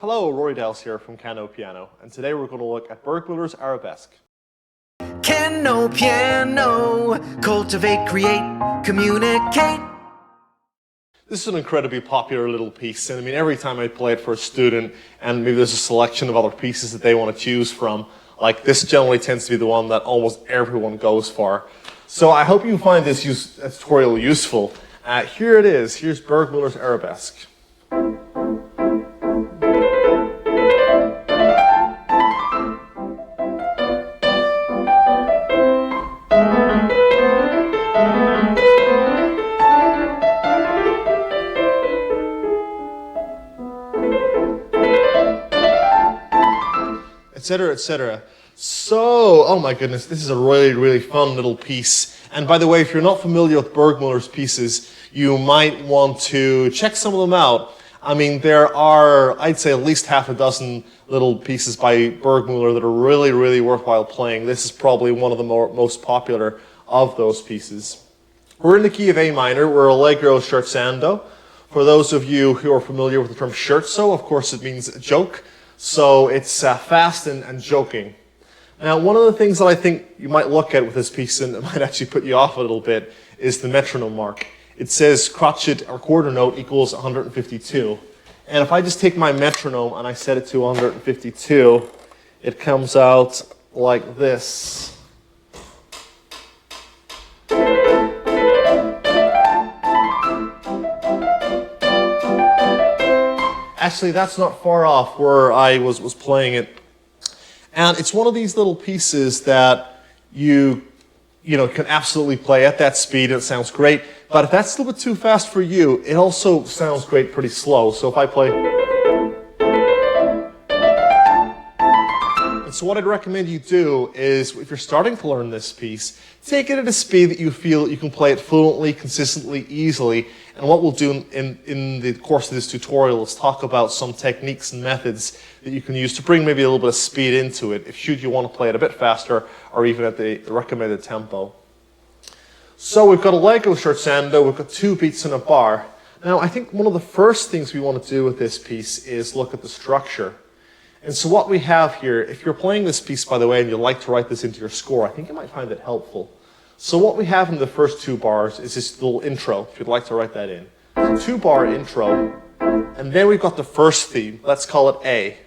Hello, Rory Dowse here from Cano Piano, and today we're going to look at Burgmüller's Arabesque. Cano Piano, cultivate, create, communicate. This is an incredibly popular little piece, and I mean every time I play it for a student, and maybe there's a selection of other pieces that they want to choose from, like this generally tends to be the one that almost everyone goes for. So I hope you find this tutorial useful. Here it is, here's Burgmüller's Arabesque. Etc., etc. So, oh my goodness, this is a really fun little piece. And by the way, if you're not familiar with Burgmüller's pieces, you might want to check some of them out. I mean, there are, I'd say, at least half a dozen little pieces by Burgmüller that are really worthwhile playing. This is probably one of the most popular of those pieces. We're in the key of A minor. We're allegro scherzando. For those of you who are familiar with the term scherzo, of course it means joke. So it's fast and joking. Now, one of the things that I think you might look at with this piece, and it might actually put you off a little bit, is the metronome mark. It says crotchet or quarter note equals 152. And if I just take my metronome and I set it to 152, it comes out like this. Actually, that's not far off where I was playing it. And it's one of these little pieces that you can absolutely play at that speed and it sounds great. But if that's a little bit too fast for you, it also sounds great pretty slow. So if I play... And so what I'd recommend you do is, if you're starting to learn this piece, take it at a speed that you feel you can play it fluently, consistently, easily. And what we'll do in the course of this tutorial is talk about some techniques and methods that you can use to bring maybe a little bit of speed into it, if should you want to play it a bit faster or even at the recommended tempo. So we've got allegro scherzando, we've got 2 beats in a bar. Now I think one of the first things we want to do with this piece is look at the structure. And so what we have here, if you're playing this piece, by the way, and you'd like to write this into your score, I think you might find it helpful. So what we have in the first 2 bars is this little intro, if you'd like to write that in. So 2-bar intro, and then we've got the first theme. Let's call it A.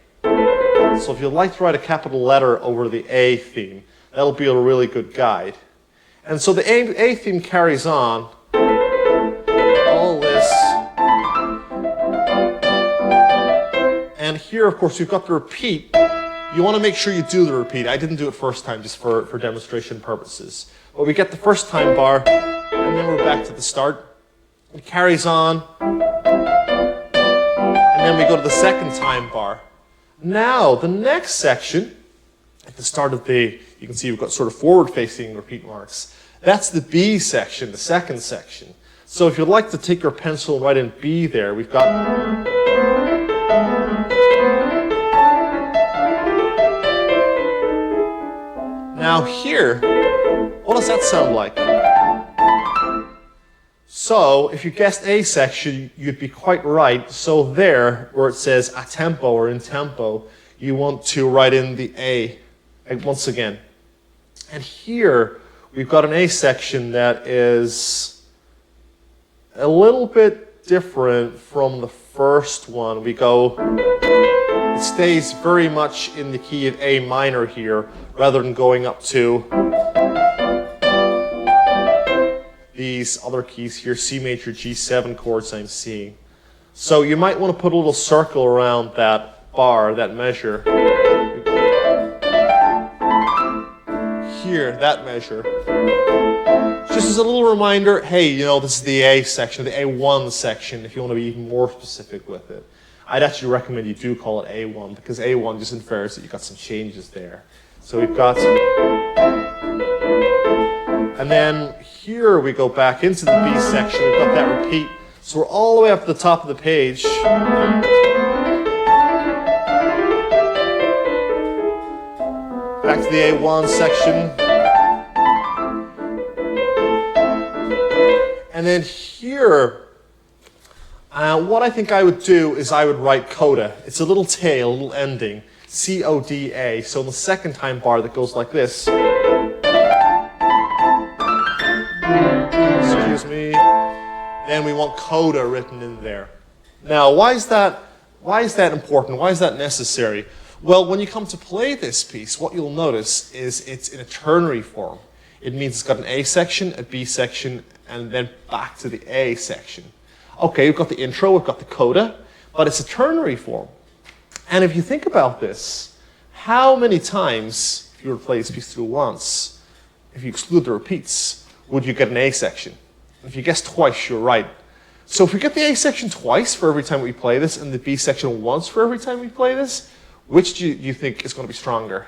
So if you'd like to write a capital letter over the A theme, that'll be a really good guide. And so the A theme carries on all this. And here, of course, we've got the repeat. You want to make sure you do the repeat. I didn't do it first time just for demonstration purposes. But we get the first time bar, and then we're back to the start. It carries on, and then we go to the second time bar. Now, the next section, at the start of you can see we've got sort of forward-facing repeat marks. That's the B section, the second section. So if you'd like to take your pencil and write in B there, we've got... Now here, what does that sound like? So, if you guessed A section, you'd be quite right. So there, where it says a tempo or in tempo, you want to write in the A once again. And here, we've got an A section that is a little bit different from the first one. It stays very much in the key of A minor here, rather than going up to these other keys here, C major, G7 chords I'm seeing. So you might want to put a little circle around that bar, that measure. Here, that measure. Just as a little reminder, hey, this is the A section, the A1 section, if you want to be even more specific with it. I'd actually recommend you do call it A1, because A1 just infers that you've got some changes there. So we've got... And then here we go back into the B section. We've got that repeat. So we're all the way up to the top of the page. Back to the A1 section. And then here, What I think I would do is I would write coda. It's a little tail, a little ending, C-O-D-A. So in the second time bar that goes like this. Excuse me. Then we want coda written in there. Now, why is that important? Why is that necessary? Well, when you come to play this piece, what you'll notice is it's in a ternary form. It means it's got an A section, a B section, and then back to the A section. Okay, we've got the intro, we've got the coda, but it's a ternary form. And if you think about this, how many times, if you were to play this piece through once, if you exclude the repeats, would you get an A section? If you guess twice, you're right. So if we get the A section twice for every time we play this, and the B section once for every time we play this, which do you think is going to be stronger?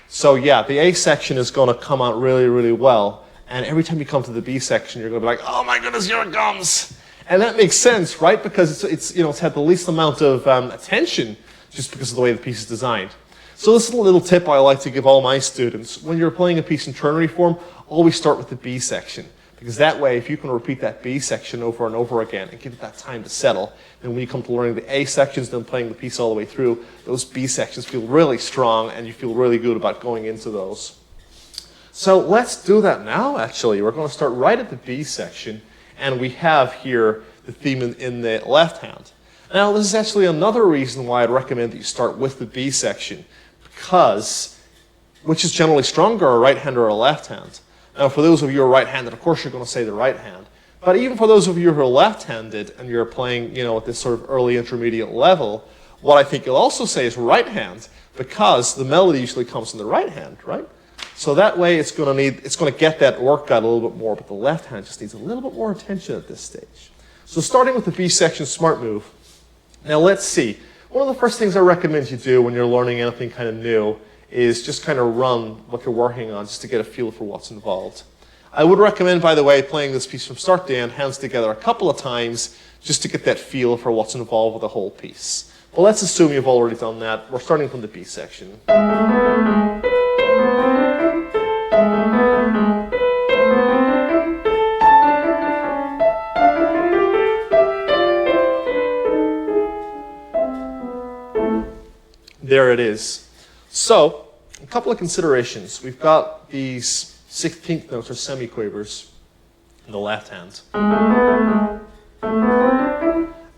So yeah, the A section is going to come out really, really well. And every time you come to the B section, you're going to be like, oh my goodness, here it comes. And that makes sense, right? Because it's had the least amount of attention just because of the way the piece is designed. So this is a little tip I like to give all my students. When you're playing a piece in ternary form, always start with the B section. Because that way, if you can repeat that B section over and over again and give it that time to settle, then when you come to learning the A sections, then playing the piece all the way through, those B sections feel really strong and you feel really good about going into those. So let's do that now, actually. We're going to start right at the B section. And we have here the theme in the left hand. Now, this is actually another reason why I'd recommend that you start with the B section, because which is generally stronger, a right hand or a left hand? Now, for those of you who are right-handed, of course you're going to say the right hand. But even for those of you who are left-handed and you're playing, at this sort of early intermediate level, what I think you'll also say is right hand, because the melody usually comes in the right hand, right? So that way it's going to get that worked out a little bit more, but the left hand just needs a little bit more attention at this stage. So starting with the B section smart move. Now let's see. One of the first things I recommend you do when you're learning anything kind of new is just kind of run what you're working on just to get a feel for what's involved. I would recommend, by the way, playing this piece from start to end, hands together a couple of times, just to get that feel for what's involved with the whole piece. Well, let's assume you've already done that. We're starting from the B section. There it is. So, a couple of considerations. We've got these 16th notes or semiquavers in the left hand.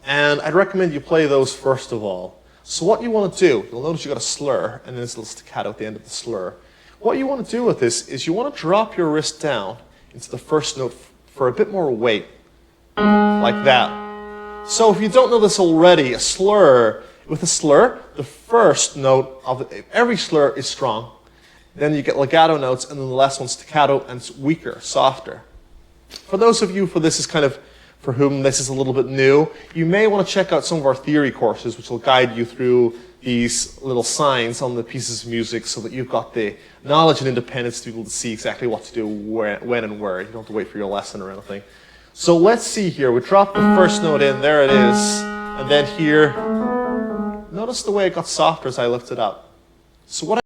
And I'd recommend you play those first of all. So what you want to do, you'll notice you've got a slur and then this little staccato at the end of the slur. What you want to do with this is you want to drop your wrist down into the first note for a bit more weight, like that. So if you don't know this already, with a slur, the first note of every slur is strong. Then you get legato notes, and then the last one's staccato, and it's weaker, softer. For those of you for whom this is a little bit new, you may want to check out some of our theory courses, which will guide you through these little signs on the pieces of music so that you've got the knowledge and independence to be able to see exactly what to do when and where. You don't have to wait for your lesson or anything. So let's see here. We drop the first note in. There it is. And then here, notice the way it got softer as I lift it up. So what